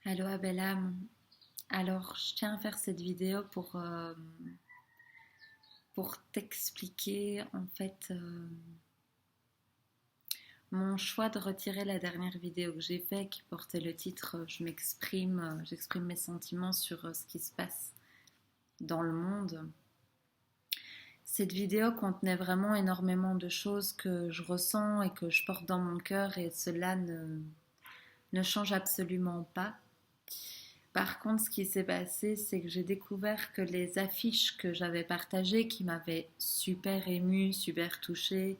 Allô Abella, alors je tiens à faire cette vidéo pour t'expliquer mon choix de retirer la dernière vidéo que j'ai faite qui portait le titre j'exprime mes sentiments sur ce qui se passe dans le monde. Cette vidéo contenait vraiment énormément de choses que je ressens et que je porte dans mon cœur et cela ne change absolument pas. Par contre, ce qui s'est passé, c'est que j'ai découvert que les affiches que j'avais partagées, qui m'avaient super émue, super touchée,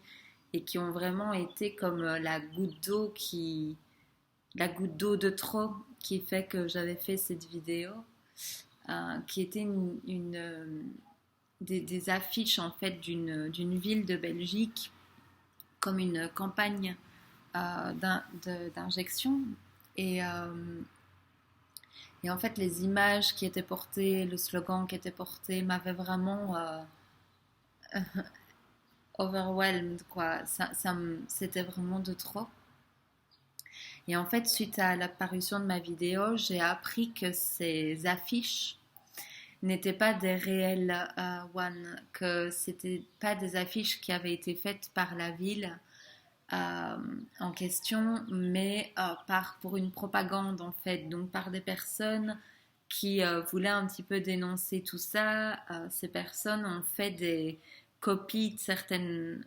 et qui ont vraiment été comme la goutte d'eau de trop qui fait que j'avais fait cette vidéo, qui était des affiches en fait d'une ville de Belgique, comme une campagne d'injection. Et, euh, Et en fait, les images qui étaient portées, le slogan qui était porté m'avaient vraiment overwhelmed, quoi. C'était vraiment de trop. Et en fait, suite à l'apparition de ma vidéo, j'ai appris que ces affiches n'étaient pas des réels one, que c'était pas des affiches qui avaient été faites par la ville en question, mais pour une propagande en fait, donc par des personnes qui voulaient un petit peu dénoncer tout ça. Ces personnes ont fait des copies de certaines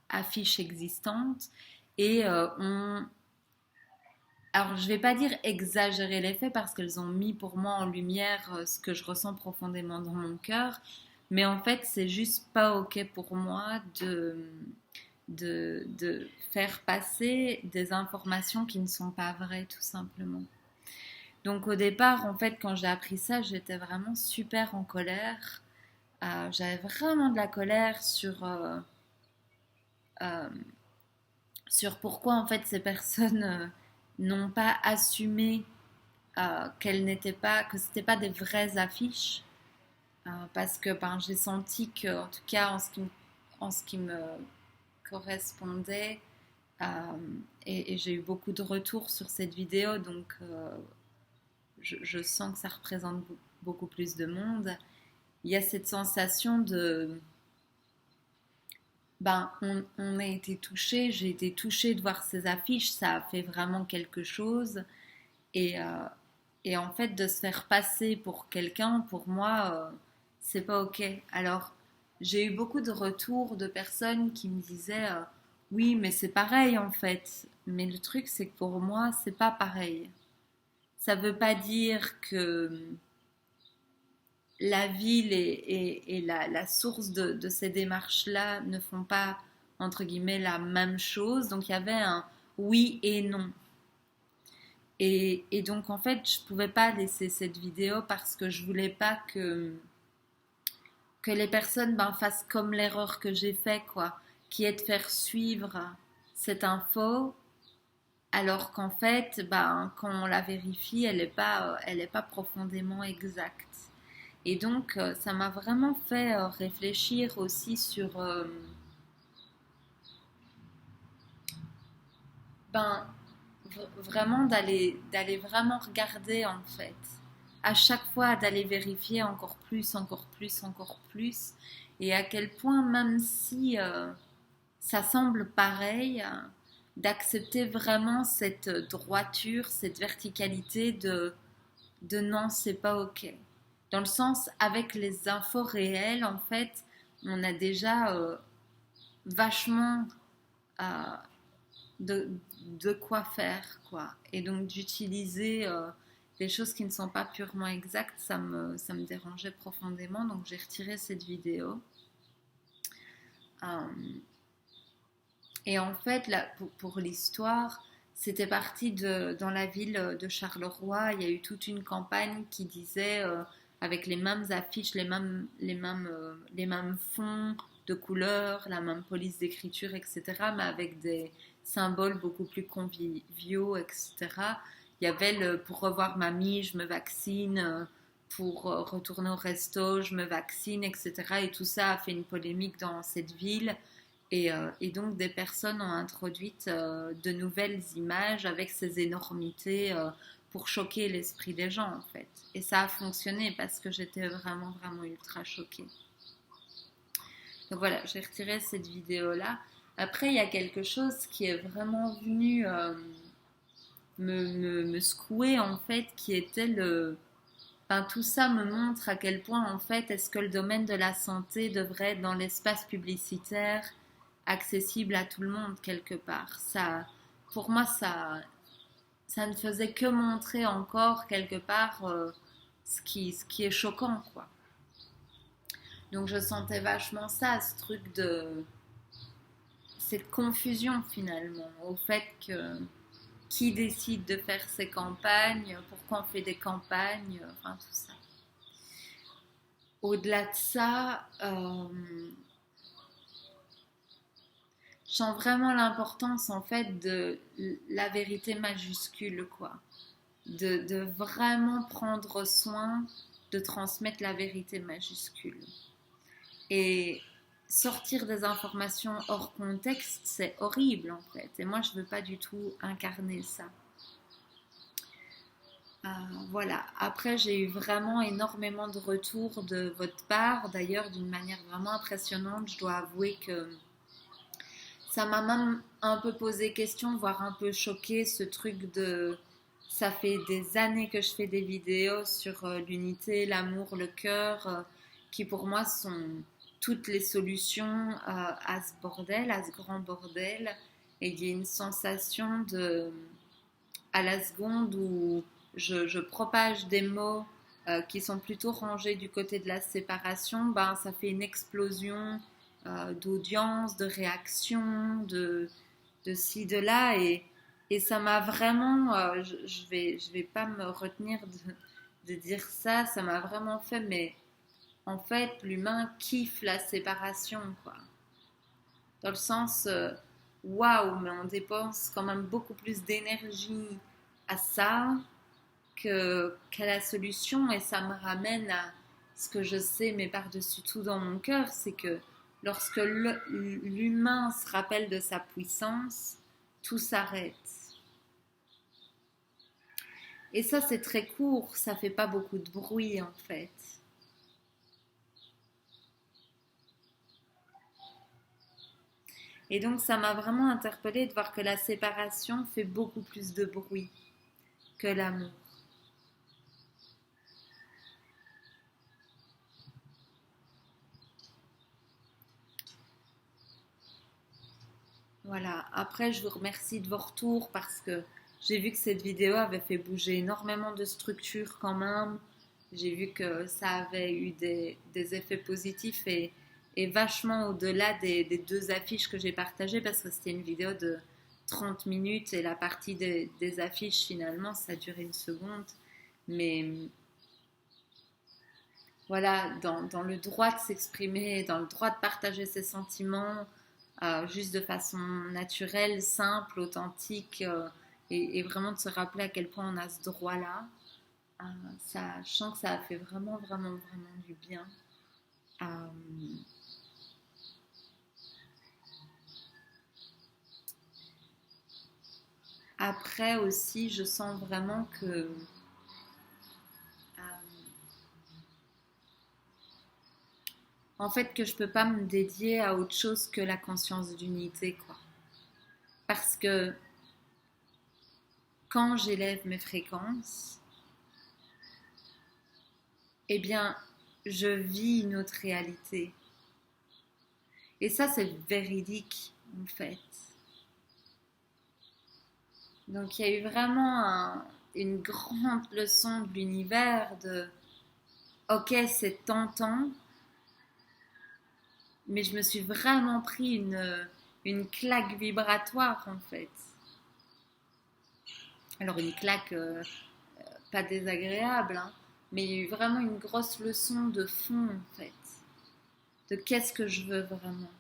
affiches existantes et ont, alors je vais pas dire exagérer les faits parce qu'elles ont mis pour moi en lumière ce que je ressens profondément dans mon cœur, mais en fait c'est juste pas ok pour moi de faire passer des informations qui ne sont pas vraies, tout simplement. Donc au départ, en fait, quand j'ai appris ça, j'étais vraiment super en colère. J'avais vraiment de la colère euh, sur pourquoi en fait ces personnes n'ont pas assumé que c'était pas des vraies affiches. Parce que ben, j'ai senti que, en tout cas, en ce qui me correspondait, euh, et j'ai eu beaucoup de retours sur cette vidéo, donc je sens que ça représente beaucoup plus de monde. Il y a cette sensation de, ben, on a été touché, j'ai été touchée de voir ces affiches, ça a fait vraiment quelque chose. Et, euh, et en fait, de se faire passer pour quelqu'un, pour moi, c'est pas ok. Alors, j'ai eu beaucoup de retours de personnes qui me disaient oui, mais c'est pareil en fait. Mais le truc, c'est que pour moi, c'est pas pareil. Ça veut pas dire que la ville et la source de ces démarches-là ne font pas, entre guillemets, la même chose. Donc il y avait un oui et non. Et donc en fait, je pouvais pas laisser cette vidéo parce que je voulais pas que les personnes ben, fassent comme l'erreur que j'ai fait, quoi, qui est de faire suivre cette info alors qu'en fait, ben, quand on la vérifie, elle est pas profondément exacte. Et donc, ça m'a vraiment fait réfléchir aussi sur ben, vraiment d'aller vraiment regarder en fait. À chaque fois, d'aller vérifier encore plus, encore plus, encore plus. Et à quel point, même si ça semble pareil, d'accepter vraiment cette droiture, cette verticalité de non, c'est pas ok. Dans le sens, avec les infos réelles, en fait, on a déjà vachement euh, de, de quoi faire, quoi. Et donc, d'utiliser des choses qui ne sont pas purement exactes, ça me dérangeait profondément. Donc, j'ai retiré cette vidéo. Euh, et en fait, là, pour l'histoire, c'était parti dans la ville de Charleroi. Il y a eu toute une campagne qui disait, avec les mêmes affiches, les mêmes fonds de couleurs, la même police d'écriture, etc., mais avec des symboles beaucoup plus conviviaux, etc. Il y avait pour revoir mamie, je me vaccine, pour retourner au resto, je me vaccine, etc. Et tout ça a fait une polémique dans cette ville. Et donc des personnes ont introduit de nouvelles images avec ces énormités pour choquer l'esprit des gens en fait. Et ça a fonctionné parce que j'étais vraiment vraiment ultra choquée. Donc voilà, j'ai retiré cette vidéo-là. Après, il y a quelque chose qui est vraiment venu me secouer en fait, qui était le... Enfin, tout ça me montre à quel point en fait est-ce que le domaine de la santé devrait être dans l'espace publicitaire accessible à tout le monde quelque part. Ça, pour moi, ça ne faisait que montrer encore quelque part ce qui est choquant quoi. Donc je sentais vachement ça, ce truc de cette confusion finalement au fait que qui décide de faire ces campagnes, pourquoi on fait des campagnes, enfin tout ça. Au-delà de ça, je sens vraiment l'importance en fait de la vérité majuscule quoi, de vraiment prendre soin de transmettre la vérité majuscule. Et sortir des informations hors contexte, c'est horrible en fait. Et moi, je ne veux pas du tout incarner ça. Voilà. Après, j'ai eu vraiment énormément de retours de votre part. D'ailleurs, d'une manière vraiment impressionnante. Je dois avouer que ça m'a même un peu posé question, voire un peu choqué, ce truc de... Ça fait des années que je fais des vidéos sur l'unité, l'amour, le cœur, qui pour moi sont toutes les solutions à ce bordel, à ce grand bordel. Et il y a une sensation de, à la seconde où je propage des mots qui sont plutôt rangés du côté de la séparation, ben, ça fait une explosion d'audience, de réaction, de ci, de là. Et ça m'a vraiment, je vais pas me retenir de dire ça, ça m'a vraiment fait, mais en fait, l'humain kiffe la séparation, quoi. Dans le sens, waouh, mais on dépense quand même beaucoup plus d'énergie à ça qu'à la solution. Et ça me ramène à ce que je sais, mais par-dessus tout dans mon cœur, c'est que lorsque l'humain se rappelle de sa puissance, tout s'arrête. Et ça, c'est très court, ça fait pas beaucoup de bruit en fait. Et donc, ça m'a vraiment interpellée de voir que la séparation fait beaucoup plus de bruit que l'amour. Voilà. Après, je vous remercie de vos retours parce que j'ai vu que cette vidéo avait fait bouger énormément de structures quand même. J'ai vu que ça avait eu des effets positifs et vachement au-delà des deux affiches que j'ai partagées parce que c'était une vidéo de 30 minutes et la partie des affiches finalement ça durait une seconde. Mais voilà, dans le droit de s'exprimer, dans le droit de partager ses sentiments, juste de façon naturelle, simple, authentique, et vraiment de se rappeler à quel point on a ce droit-là. Ça, je sens que ça a fait vraiment, vraiment, vraiment du bien. Euh, Après aussi, je sens vraiment en fait, que je peux pas me dédier à autre chose que la conscience d'unité, quoi. Parce que quand j'élève mes fréquences, eh bien, je vis une autre réalité. Et ça, c'est véridique, en fait. Donc, il y a eu vraiment une grande leçon de l'univers de, ok, c'est tentant, mais je me suis vraiment pris une claque vibratoire, en fait. Alors, une claque pas désagréable, hein, mais il y a eu vraiment une grosse leçon de fond, en fait, de qu'est-ce que je veux vraiment.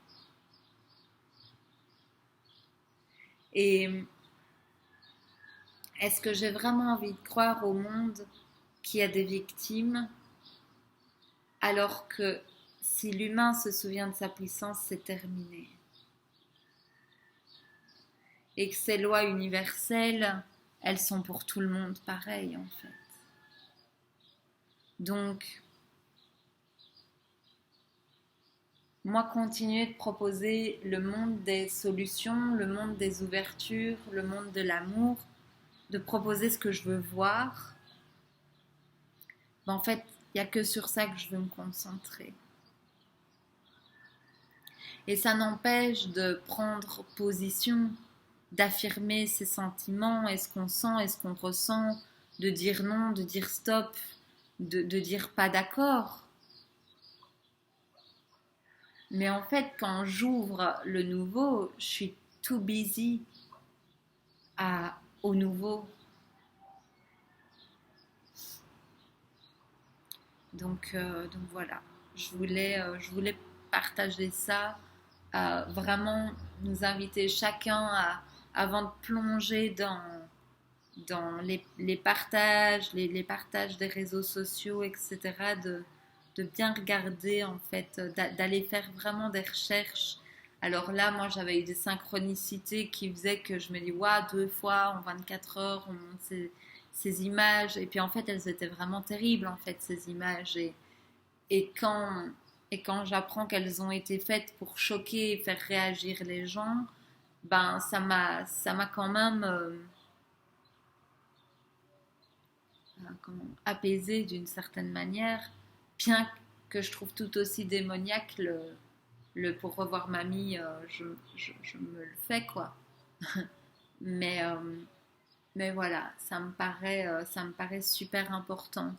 Et est-ce que j'ai vraiment envie de croire au monde qu'il y a des victimes, alors que si l'humain se souvient de sa puissance, c'est terminé. et que ces lois universelles, elles sont pour tout le monde pareilles en fait. Donc, moi, continuer de proposer le monde des solutions, le monde des ouvertures, le monde de l'amour, de proposer ce que je veux voir, ben, en fait, il n'y a que sur ça que je veux me concentrer. Et ça n'empêche de prendre position, d'affirmer ses sentiments, est-ce qu'on sent, est-ce qu'on ressent, de dire non, de dire stop, de dire pas d'accord. Mais en fait, quand j'ouvre le nouveau, je suis too busy au nouveau. Donc voilà, je voulais partager ça, vraiment nous inviter chacun avant de plonger dans les partages, les partages des réseaux sociaux, etc., de bien regarder, en fait, d'aller faire vraiment des recherches. Alors là, moi, j'avais eu des synchronicités qui faisaient que je me dis, waouh, 2 fois en 24 heures, on monte ces images. Et puis, en fait, elles étaient vraiment terribles, en fait, ces images. Et quand, et quand j'apprends qu'elles ont été faites pour choquer et faire réagir les gens, ben, ça m'a quand même apaisé d'une certaine manière, bien que je trouve tout aussi démoniaque pour revoir mamie, je me le fais quoi. Mais, euh, mais voilà, ça me paraît super important.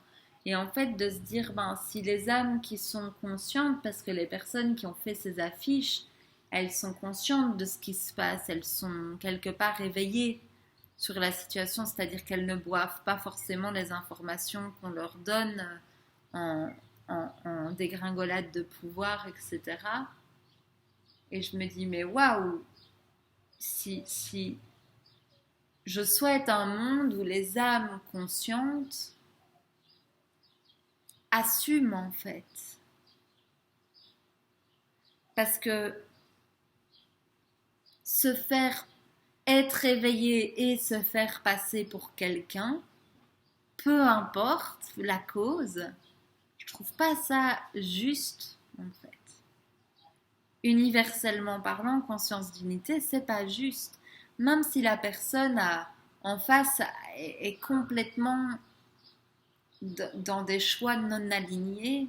Et en fait, de se dire, ben, si les âmes qui sont conscientes, parce que les personnes qui ont fait ces affiches, elles sont conscientes de ce qui se passe, elles sont quelque part éveillées sur la situation, c'est-à-dire qu'elles ne boivent pas forcément les informations qu'on leur donne en, en dégringolade de pouvoir, etc. Et je me dis, mais waouh, si je souhaite un monde où les âmes conscientes assument en fait. Parce que se faire être éveillé et se faire passer pour quelqu'un, peu importe la cause, je trouve pas ça juste en fait. Universellement parlant, conscience d'unité, c'est pas juste. Même si la personne en face est complètement dans des choix non alignés,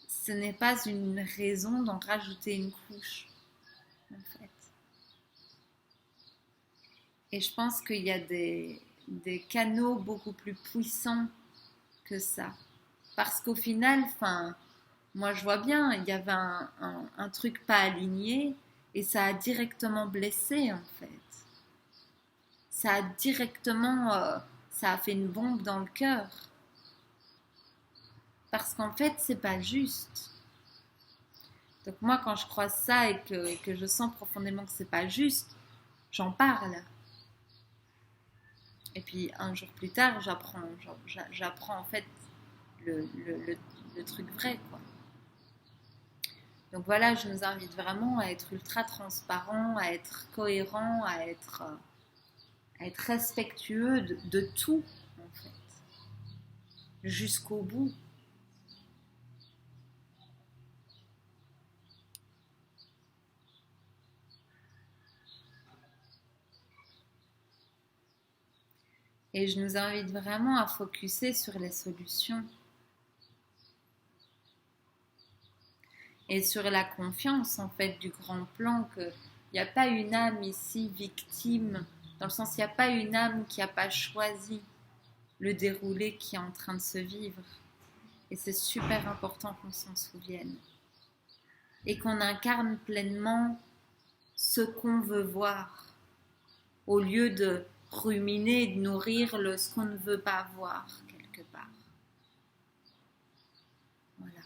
ce n'est pas une raison d'en rajouter une couche, en fait. Et je pense qu'il y a des canaux beaucoup plus puissants que ça. Parce qu'au final, enfin, moi je vois bien, il y avait un truc pas aligné et ça a directement blessé en fait. Ça a directement, ça a fait une bombe dans le cœur. Parce qu'en fait, c'est pas juste. Donc moi, quand je croise ça et que je sens profondément que c'est pas juste, j'en parle. Et puis un jour plus tard, j'apprends en fait le, le, le, le truc vrai, quoi. Donc voilà, je nous invite vraiment à être ultra transparent, à être cohérent, à être respectueux de tout, en fait, jusqu'au bout. Et je nous invite vraiment à focuser sur les solutions et sur la confiance en fait du grand plan, qu'il n'y a pas une âme ici victime, dans le sens il n'y a pas une âme qui n'a pas choisi le déroulé qui est en train de se vivre. Et c'est super important qu'on s'en souvienne. Et qu'on incarne pleinement ce qu'on veut voir, au lieu de ruminer et de nourrir ce qu'on ne veut pas voir quelque part. Voilà.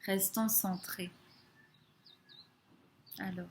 Restons centrés. Alors.